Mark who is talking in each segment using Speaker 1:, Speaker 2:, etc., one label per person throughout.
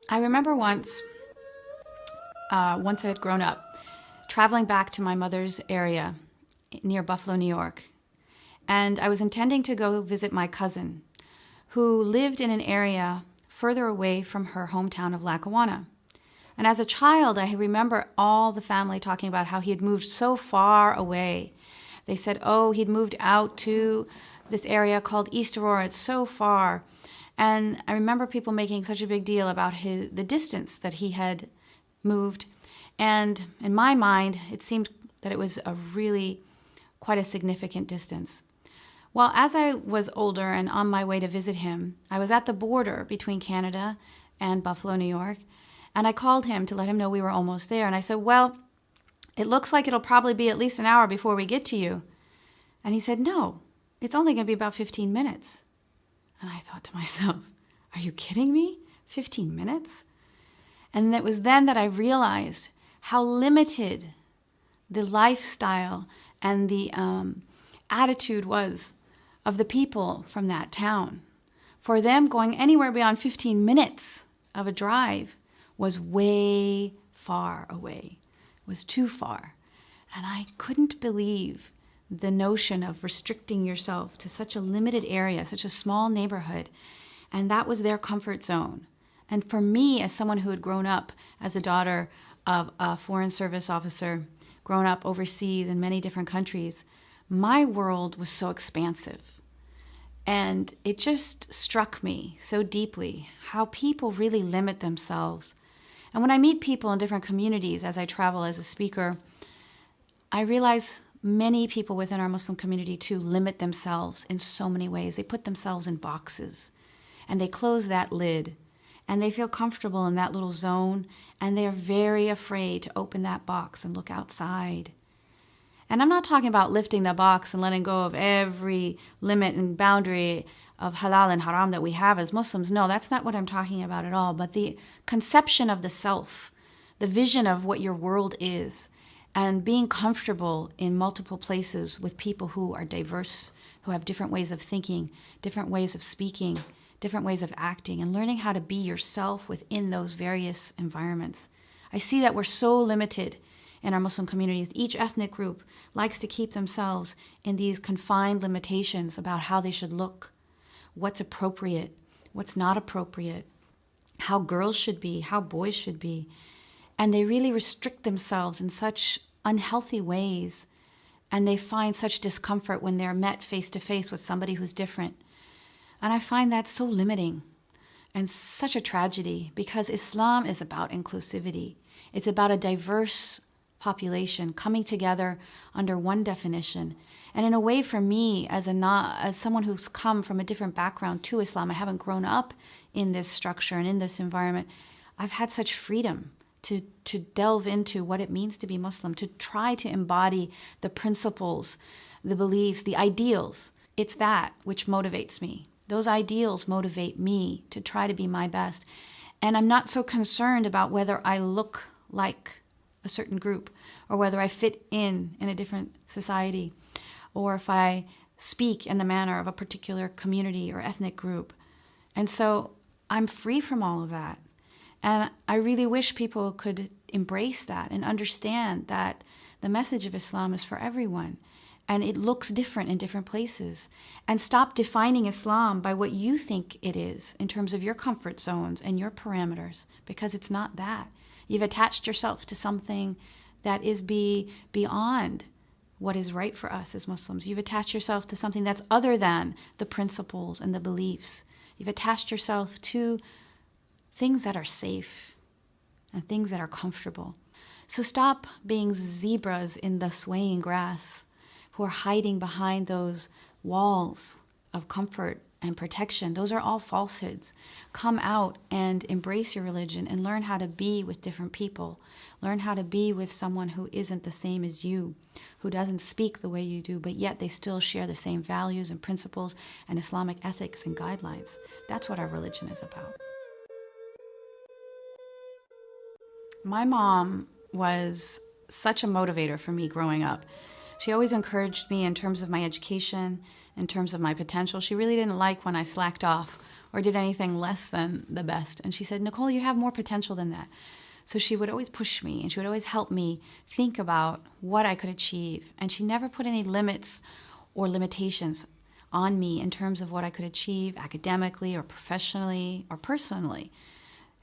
Speaker 1: I remember once I had grown up, traveling back to my mother's area near Buffalo, New York. And I was intending to go visit my cousin, who lived in an area further away from her hometown of Lackawanna. And as a child, I remember all the family talking about how he had moved so far away. They said, oh, he'd moved out to this area called East Aurora. It's so far. And I remember people making such a big deal about the distance that he had moved. And in my mind, it seemed that it was quite a significant distance. Well, as I was older and on my way to visit him, I was at the border between Canada and Buffalo, New York, and I called him to let him know we were almost there. And I said, well, it looks like it'll probably be at least an hour before we get to you. And he said, no, it's only going to be about 15 minutes. And I thought to myself, are you kidding me? 15 minutes? And it was then that I realized how limited the lifestyle and the attitude was of the people from that town. For them, going anywhere beyond 15 minutes of a drive was way far away, was too far. And I couldn't believe the notion of restricting yourself to such a limited area, such a small neighborhood. And that was their comfort zone. And for me, as someone who had grown up as a daughter of a foreign service officer, grown up overseas in many different countries, my world was so expansive. And it just struck me so deeply how people really limit themselves. And when I meet people in different communities as I travel as a speaker, I realize many people within our Muslim community too limit themselves in so many ways. They put themselves in boxes and they close that lid and they feel comfortable in that little zone and they're very afraid to open that box and look outside. And I'm not talking about lifting the box and letting go of every limit and boundary of halal and haram that we have as Muslims. No, that's not what I'm talking about at all. But the conception of the self, the vision of what your world is, and being comfortable in multiple places with people who are diverse, who have different ways of thinking, different ways of speaking, different ways of acting, and learning how to be yourself within those various environments. I see that we're so limited in our Muslim communities. Each ethnic group likes to keep themselves in these confined limitations about how they should look, what's appropriate, what's not appropriate, how girls should be, how boys should be. And they really restrict themselves in such unhealthy ways, and they find such discomfort when they're met face to face with somebody who's different. And I find that so limiting and such a tragedy, because Islam is about inclusivity. It's about a diverse population coming together under one definition. And in a way, for me, as someone who's come from a different background to Islam, I haven't grown up in this structure and in this environment, I've had such freedom to delve into what it means to be Muslim, to try to embody the principles, the beliefs, the ideals. It's that which motivates me. Those ideals motivate me to try to be my best. And I'm not so concerned about whether I look like a certain group or whether I fit in a different society or if I speak in the manner of a particular community or ethnic group. And so I'm free from all of that. And I really wish people could embrace that and understand that the message of Islam is for everyone. And it looks different in different places. And stop defining Islam by what you think it is in terms of your comfort zones and your parameters, because it's not that. You've attached yourself to something that is beyond what is right for us as Muslims. You've attached yourself to something that's other than the principles and the beliefs. You've attached yourself to things that are safe and things that are comfortable. So stop being zebras in the swaying grass who are hiding behind those walls of comfort and protection. Those are all falsehoods. Come out and embrace your religion and learn how to be with different people. Learn how to be with someone who isn't the same as you, who doesn't speak the way you do, but yet they still share the same values and principles and Islamic ethics and guidelines. That's what our religion is about. My mom was such a motivator for me growing up. She always encouraged me in terms of my education, in terms of my potential. She really didn't like when I slacked off or did anything less than the best. And she said, Nicole, you have more potential than that. So she would always push me, and she would always help me think about what I could achieve. And she never put any limits or limitations on me in terms of what I could achieve academically or professionally or personally.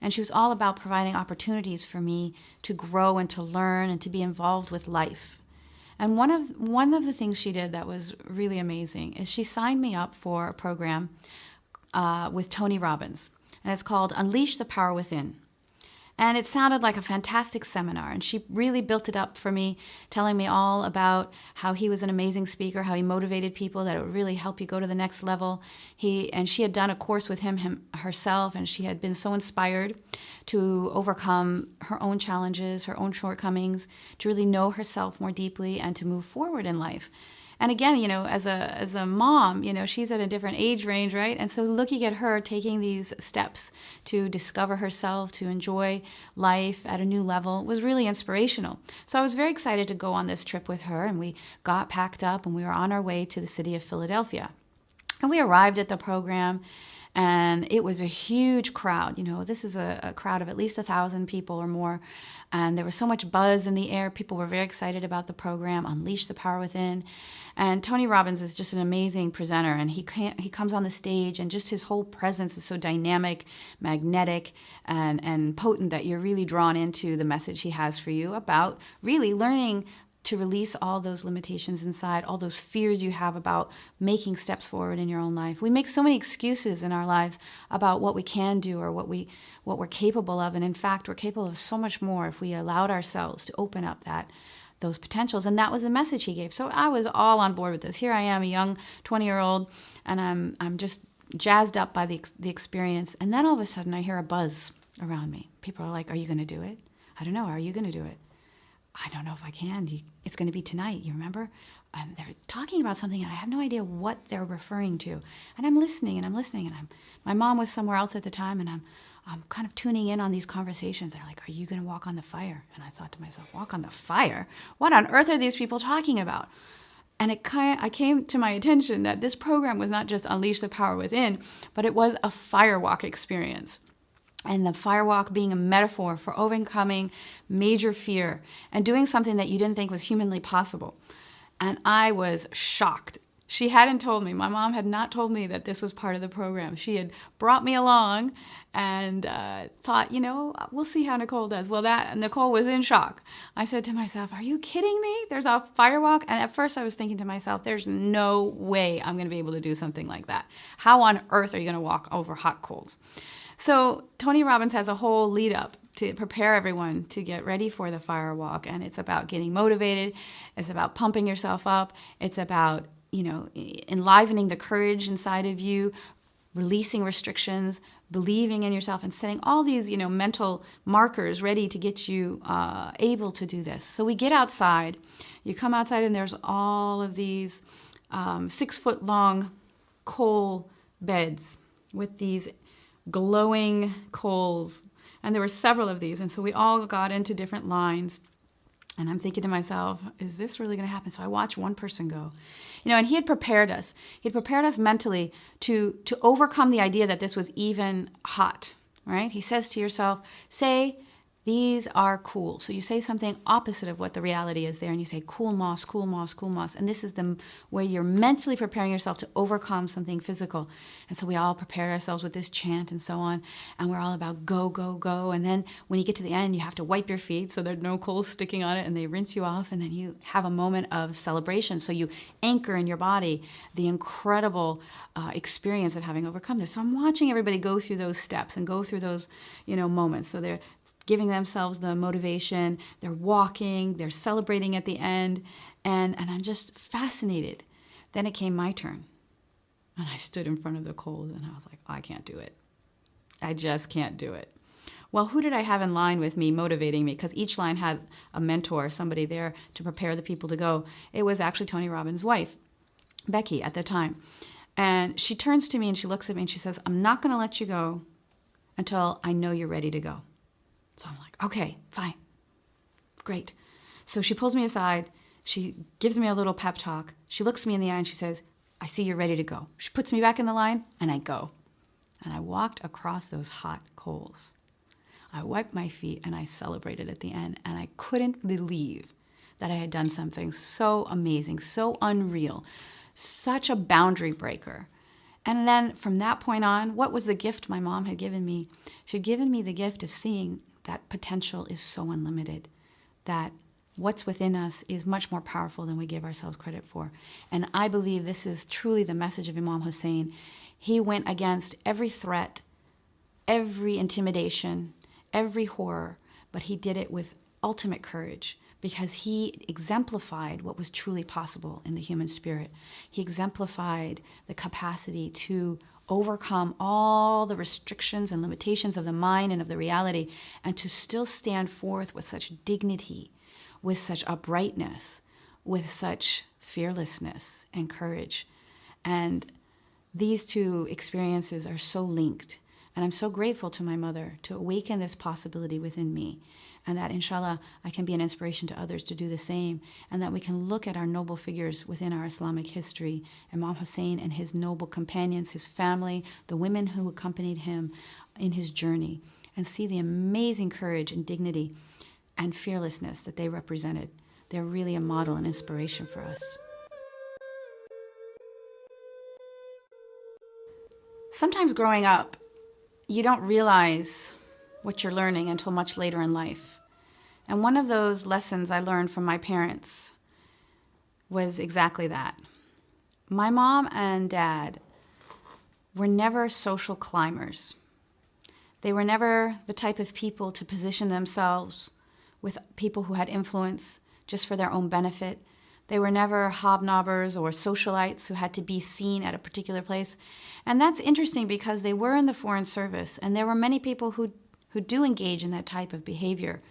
Speaker 1: And she was all about providing opportunities for me to grow and to learn and to be involved with life. And one of the things she did that was really amazing is she signed me up for a program with Tony Robbins. And it's called Unleash the Power Within. And it sounded like a fantastic seminar. And she really built it up for me, telling me all about how he was an amazing speaker, how he motivated people, that it would really help you go to the next level. And she had done a course with him herself, and she had been so inspired to overcome her own challenges, her own shortcomings, to really know herself more deeply and to move forward in life. And again, as a mom, she's at a different age range, right? And so looking at her taking these steps to discover herself, to enjoy life at a new level was really inspirational. So I was very excited to go on this trip with her, and we got packed up and we were on our way to the city of Philadelphia. And we arrived at the program, and it was a huge crowd. This is a crowd of at least 1,000 people or more. And there was so much buzz in the air. People were very excited about the program, Unleash the Power Within. And Tony Robbins is just an amazing presenter. And he comes on the stage, and just his whole presence is so dynamic, magnetic, and potent that you're really drawn into the message he has for you about really learning to release all those limitations inside, all those fears you have about making steps forward in your own life. We make so many excuses in our lives about what we can do or what we're capable of, and in fact, we're capable of so much more if we allowed ourselves to open up those potentials. And that was the message he gave. So I was all on board with this. Here I am, a young 20-year-old, and I'm just jazzed up by the experience. And then all of a sudden, I hear a buzz around me. People are like, "Are you going to do it?" "I don't know. Are you going to do it?" "I don't know if I can. It's going to be tonight, you remember?" And they're talking about something, and I have no idea what they're referring to. And I'm listening, and my mom was somewhere else at the time, and I'm kind of tuning in on these conversations. They're like, "Are you going to walk on the fire?" And I thought to myself, walk on the fire? What on earth are these people talking about? And I came to my attention that this program was not just Unleash the Power Within, but it was a firewalk experience. And the firewalk being a metaphor for overcoming major fear and doing something that you didn't think was humanly possible. And I was shocked. She hadn't told me. My mom had not told me that this was part of the program. She had brought me along and thought, we'll see how Nicole does. Well, Nicole was in shock. I said to myself, "Are you kidding me? There's a firewalk?" And at first I was thinking to myself, there's no way I'm going to be able to do something like that. How on earth are you going to walk over hot coals? So Tony Robbins has a whole lead up to prepare everyone to get ready for the firewalk. And it's about getting motivated. It's about pumping yourself up. It's about, enlivening the courage inside of you, releasing restrictions, believing in yourself, and setting all these, mental markers ready to get you able to do this. So we get outside. You come outside, and there's all of these 6-foot-long coal beds with these glowing coals, and there were several of these, and so we all got into different lines, and I'm thinking to myself, is this really going to happen? So I watched one person go, and he had prepared us mentally to overcome the idea that this was even hot, right? He says to yourself, say, "These are cool." So you say something opposite of what the reality is there, and you say, "Cool moss, cool moss, cool moss." And this is the way you're mentally preparing yourself to overcome something physical. And so we all prepared ourselves with this chant and so on, and we're all about go, go, go. And then when you get to the end, you have to wipe your feet so there's no coals sticking on it, and they rinse you off, and then you have a moment of celebration. So you anchor in your body the incredible experience of having overcome this. So I'm watching everybody go through those steps and go through those, moments. So they're giving themselves the motivation, they're walking, they're celebrating at the end, and I'm just fascinated. Then it came my turn, and I stood in front of the coals, and I was like, I can't do it. I just can't do it. Well, who did I have in line with me, motivating me? Because each line had a mentor, somebody there to prepare the people to go. It was actually Tony Robbins' wife, Becky, at the time. And she turns to me, and she looks at me, and she says, "I'm not going to let you go until I know you're ready to go." So I'm like, okay, fine, great. So she pulls me aside. She gives me a little pep talk. She looks me in the eye and she says, "I see you're ready to go." She puts me back in the line, and I go. and I walked across those hot coals. I wiped my feet and I celebrated at the end, and I couldn't believe that I had done something so amazing, so unreal, such a boundary breaker. And then from that point on, what was the gift my mom had given me? She had given me the gift of seeing that potential is so unlimited, that what's within us is much more powerful than we give ourselves credit for. And I believe this is truly the message of Imam Hussein. He went against every threat, every intimidation, every horror, but he did it with ultimate courage, because he exemplified what was truly possible in the human spirit. He exemplified the capacity to overcome all the restrictions and limitations of the mind and of the reality, and to still stand forth with such dignity, with such uprightness, with such fearlessness and courage. And these two experiences are so linked. And I'm so grateful to my mother to awaken this possibility within me, and that inshallah I can be an inspiration to others to do the same, and that we can look at our noble figures within our Islamic history, Imam Hussein and his noble companions, his family, the women who accompanied him in his journey, and see the amazing courage and dignity and fearlessness that they represented. They're really a model and inspiration for us. Sometimes growing up, you don't realize what you're learning until much later in life. And one of those lessons I learned from my parents was exactly that. My mom and dad were never social climbers. They were never the type of people to position themselves with people who had influence just for their own benefit. They were never hobnobbers or socialites who had to be seen at a particular place. And that's interesting because they were in the Foreign Service, and there were many people who do engage in that type of behavior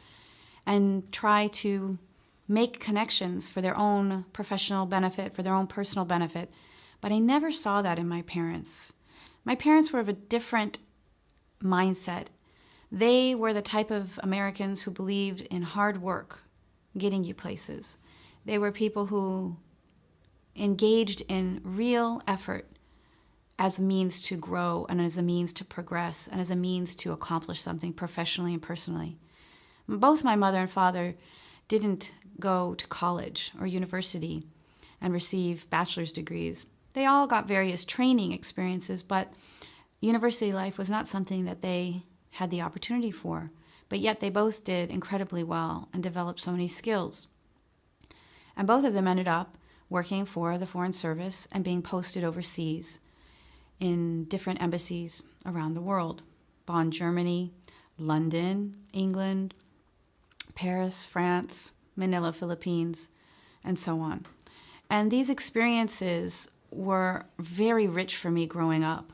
Speaker 1: and try to make connections for their own professional benefit, for their own personal benefit. But I never saw that in my parents. My parents were of a different mindset. They were the type of Americans who believed in hard work getting you places. They were people who engaged in real effort as a means to grow and as a means to progress and as a means to accomplish something professionally and personally. Both my mother and father didn't go to college or university and receive bachelor's degrees. They all got various training experiences, but university life was not something that they had the opportunity for. But yet they both did incredibly well and developed so many skills. And both of them ended up working for the Foreign Service and being posted overseas in different embassies around the world. Bonn, Germany, London, England, Paris, France, Manila, Philippines, and so on. And these experiences were very rich for me growing up,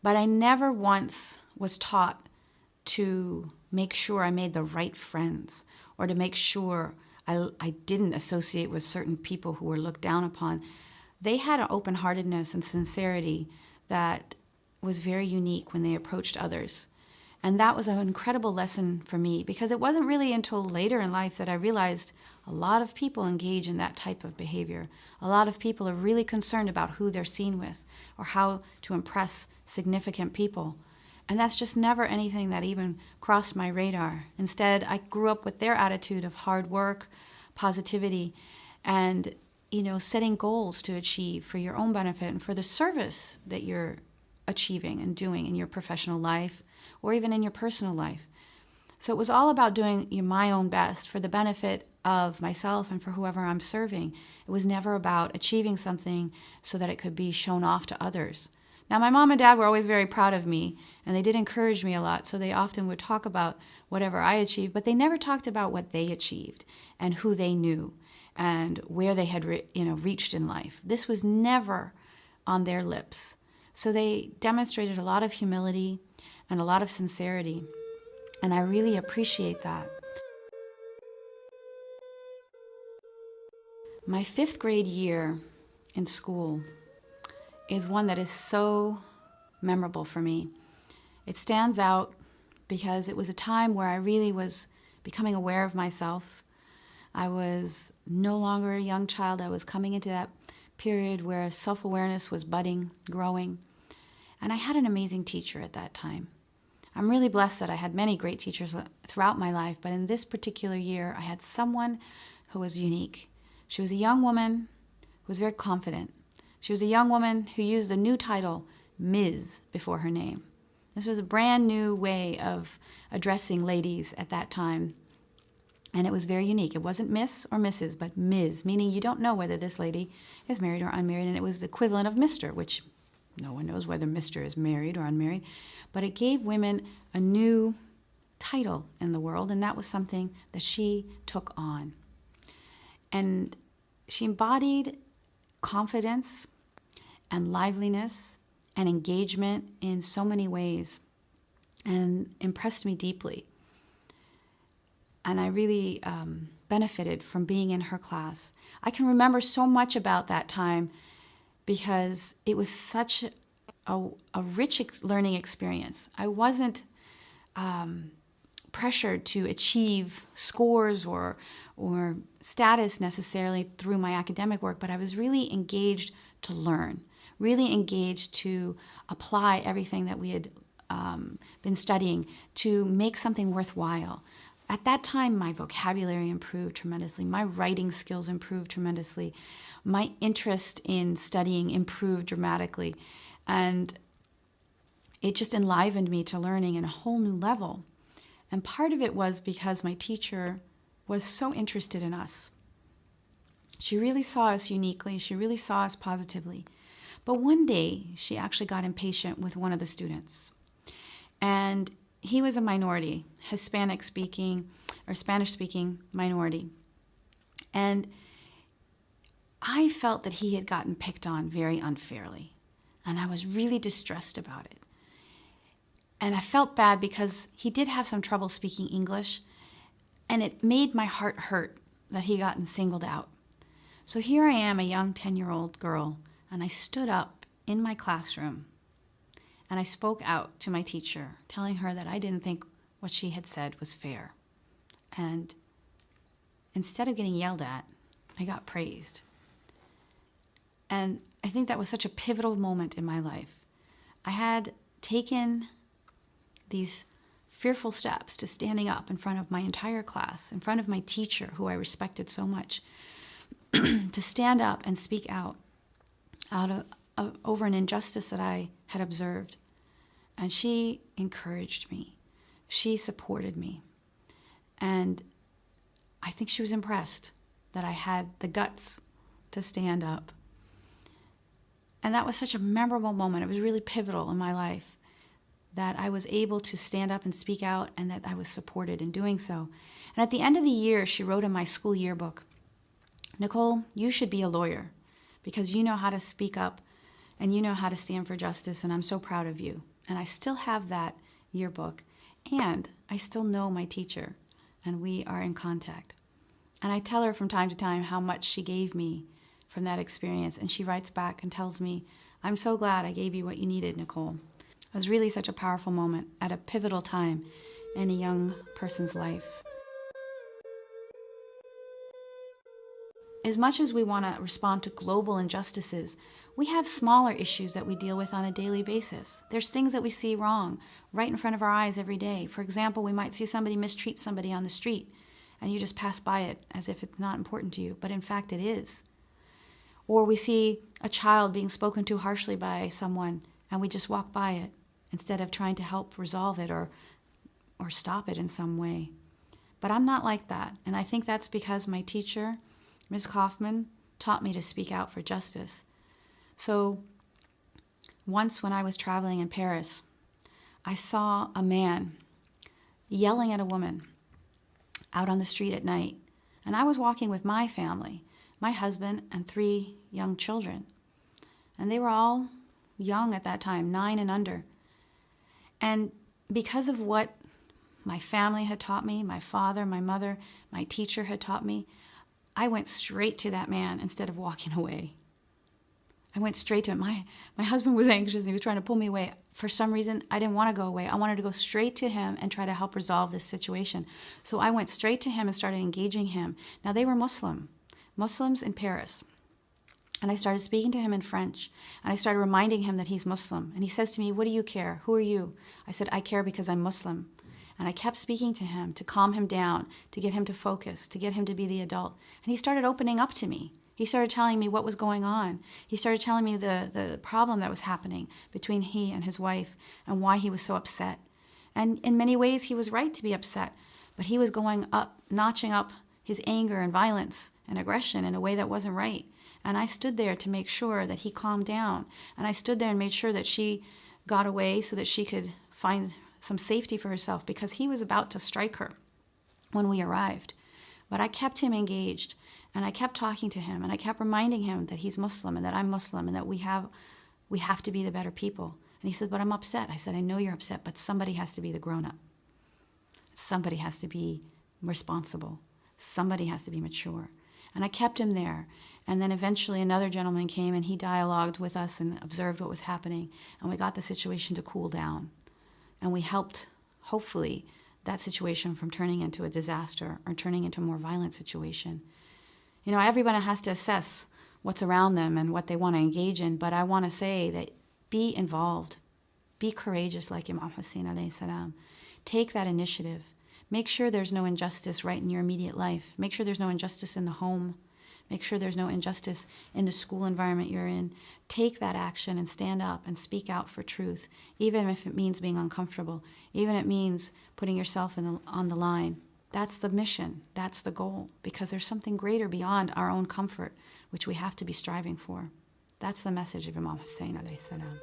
Speaker 1: but I never once was taught to make sure I made the right friends or to make sure I didn't associate with certain people who were looked down upon. They had an open-heartedness and sincerity that was very unique when they approached others. And that was an incredible lesson for me, because it wasn't really until later in life that I realized a lot of people engage in that type of behavior. A lot of people are really concerned about who they're seen with or how to impress significant people. And that's just never anything that even crossed my radar. Instead, I grew up with their attitude of hard work, positivity, and setting goals to achieve for your own benefit and for the service that you're achieving and doing in your professional life or even in your personal life. So it was all about doing my own best for the benefit of myself and for whoever I'm serving. It was never about achieving something so that it could be shown off to others. Now, my mom and dad were always very proud of me, and they did encourage me a lot, so they often would talk about whatever I achieved, but they never talked about what they achieved and who they knew and where they had reached in life. This was never on their lips. So they demonstrated a lot of humility and a lot of sincerity, and I really appreciate that. My 5th grade year in school is one that is so memorable for me. It stands out because it was a time where I really was becoming aware of myself. I was no longer a young child. I was coming into that period where self-awareness was budding, growing. And I had an amazing teacher at that time. I'm really blessed that I had many great teachers throughout my life, but in this particular year, I had someone who was unique. She was a young woman who was very confident. She was a young woman who used the new title, Ms., before her name. This was a brand new way of addressing ladies at that time, and it was very unique. It wasn't Miss or Mrs., but Ms., meaning you don't know whether this lady is married or unmarried, and it was the equivalent of Mr., which no one knows whether Mr. is married or unmarried, but it gave women a new title in the world, and that was something that she took on. And she embodied confidence and liveliness and engagement in so many ways and impressed me deeply. And I really benefited from being in her class. I can remember so much about that time because it was such a rich learning experience. I wasn't pressured to achieve scores or status necessarily through my academic work, but I was really engaged to learn, really engaged to apply everything that we had been studying to make something worthwhile. At that time, my vocabulary improved tremendously. My writing skills improved tremendously. My interest in studying improved dramatically. And it just enlivened me to learning in a whole new level. And part of it was because my teacher was so interested in us. She really saw us uniquely. She really saw us positively. But one day, she actually got impatient with one of the students. And he was a minority, Hispanic-speaking or Spanish-speaking minority. And I felt that he had gotten picked on very unfairly. And I was really distressed about it. And I felt bad because he did have some trouble speaking English, and it made my heart hurt that he gotten singled out. So here I am, a young 10-year-old girl, and I stood up in my classroom, and I spoke out to my teacher, telling her that I didn't think what she had said was fair. And instead of getting yelled at, I got praised. And I think that was such a pivotal moment in my life. I had taken these fearful steps to standing up in front of my entire class, in front of my teacher, who I respected so much, to stand up and speak out over an injustice that I had observed. And she encouraged me. She supported me. And I think she was impressed that I had the guts to stand up. And that was such a memorable moment. It was really pivotal in my life that I was able to stand up and speak out, and that I was supported in doing so. And at the end of the year, she wrote in my school yearbook, "Nicole, you should be a lawyer because you know how to speak up and you know how to stand for justice, and I'm so proud of you." And I still have that yearbook, and I still know my teacher, and we are in contact. And I tell her from time to time how much she gave me from that experience, and she writes back and tells me, "I'm so glad I gave you what you needed, Nicole." It was really such a powerful moment at a pivotal time in a young person's life. As much as we want to respond to global injustices, we have smaller issues that we deal with on a daily basis. There's things that we see wrong right in front of our eyes every day. For example, we might see somebody mistreat somebody on the street, and you just pass by it as if it's not important to you, but in fact it is. Or we see a child being spoken to harshly by someone, and we just walk by it instead of trying to help resolve it or stop it in some way. But I'm not like that, and I think that's because my teacher, Ms. Kaufman, taught me to speak out for justice. So once when I was traveling in Paris, I saw a man yelling at a woman out on the street at night, and I was walking with my family, my husband and 3 young children, and they were all young at that time, 9 and under. And because of what my family had taught me, my father, my mother, my teacher had taught me, I went straight to that man instead of walking away. I went straight to him. My husband was anxious and he was trying to pull me away. For some reason, I didn't want to go away. I wanted to go straight to him and try to help resolve this situation. So I went straight to him and started engaging him. Now, they were Muslims in Paris. And I started speaking to him in French, and I started reminding him that he's Muslim. And he says to me, "What do you care? Who are you?" I said, "I care because I'm Muslim." And I kept speaking to him to calm him down, to get him to focus, to get him to be the adult. And he started opening up to me. He started telling me what was going on. He started telling me the problem that was happening between he and his wife and why he was so upset. And in many ways, he was right to be upset, but he was going up, notching up his anger and violence and aggression in a way that wasn't right. And I stood there to make sure that he calmed down. And I stood there and made sure that she got away so that she could find some safety for herself, because he was about to strike her when we arrived. But I kept him engaged, and I kept talking to him, and I kept reminding him that he's Muslim and that I'm Muslim and that we have to be the better people. And he said, "But I'm upset." I said, "I know you're upset, but somebody has to be the grown-up. Somebody has to be responsible. Somebody has to be mature." And I kept him there. And then eventually another gentleman came and he dialogued with us and observed what was happening. And we got the situation to cool down. And we helped, hopefully, that situation from turning into a disaster or turning into a more violent situation. You know, everybody has to assess what's around them and what they want to engage in. But I want to say that be involved. Be courageous like Imam Hussein alayhi salam. Take that initiative. Make sure there's no injustice right in your immediate life. Make sure there's no injustice in the home. Make sure there's no injustice in the school environment you're in. Take that action and stand up and speak out for truth, even if it means being uncomfortable, even if it means putting yourself on the line. That's the mission. That's the goal, because there's something greater beyond our own comfort, which we have to be striving for. That's the message of Imam Hussein alayhi salam.